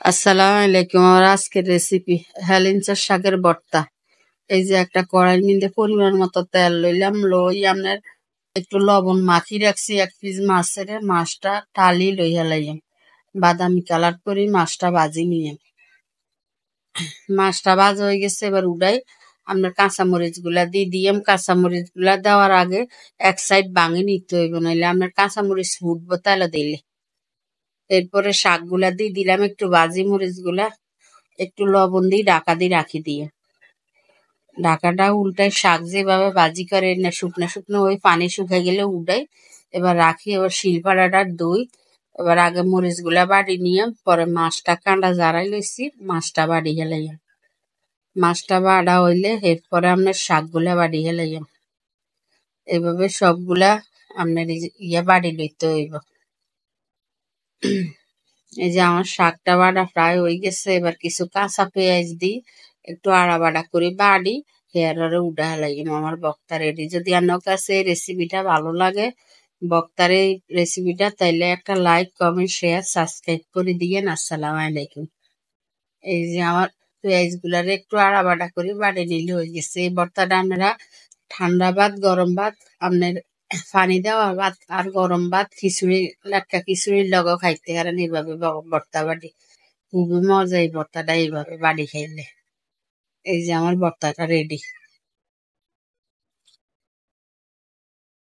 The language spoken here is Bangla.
আসসালামু আলাইকুম। আমার আজকের রেসিপি হেলেঞ্চা শাকের ভর্তা। এই যে একটা কড়াইর মধ্যে পরিমাণ মতো তেল লইলাম, লই আপনার একটু লবণ মাখি রাখছি। এক পিস মাছের মাছটা টালি লইয়া লাইয়াম, বাদামি কালার করে মাছটা ভাজি নিয়ে। মাছটা ভাজা হয়ে গেছে, এবার উঠাই আপনার কাঁচামরিচ গুলা দিয়ে দিয়াম। কাঁচামরিচ গুলা দেওয়ার আগে এক সাইড ভাঙে নিতে হইব, নাইলে আপনার কাঁচামরিচ ফুটবো তাহলে দিলে। এরপরে শাক গুলা দিয়ে দিলাম, একটু ভাজি মরিচ গুলা একটু লবণ দিয়ে ঢাকা দিয়ে রাখি দিয়ে। ঢাকাটা উল্টাই শাক যেভাবে ভাজি করে না, শুকনো শুকনো ওই পানি শুকাই গেলে উল্টাই। এবার রাখি, এবার শিলপাটাটা দই। এবার আগে মরিচ গুলা বাড়ি নিয়ে পরে মাছটা কাঁটা জারাই লইছি, মাছটা বাড়ি হেলাইয়াম। মাছটা বাড়া হইলে এরপরে আপনার শাক গুলা বাড়ি হেলাইয়াম। এইভাবে সবগুলা আপনার বাড়ি লইতে হইব। এই যে আমার শাকটা বাড়া প্রায় হয়ে গেছে, এবার কিছু কাঁচা পেঁয়াজ দিই, একটু আড়া বাড়া করে বাড়ি হেয়ারে উঠা লাগিম। আমার বক্তা রেডি। যদি আপনার কাছে এই রেসিপিটা ভালো লাগে, বক্তার এই রেসিপিটা, তাইলে একটা লাইক কমেন্ট শেয়ার সাবস্ক্রাইব করে দিয়েন। আসসালামু আলাইকুম। এই যে আমার পেঁয়াজ গুলারে একটু আড়া বাড়া করে বাড়ি নিলে হয়ে গেছে। এই ভর্তাটা আপনারা ঠান্ডা ভাত, গরম ভাত, আপনার পানি দেওয়া ভাত আর গরম ভাত, খিচুড়ি, লাটকা খিচুড়ির লগেও খাইতে পারেন। এইভাবে ভর্তা বাড়ি খুবই মজা। এই ভর্তাটা এইভাবে বাড়ি খাইলে। এই যে আমার ভর্তাটা রেডি।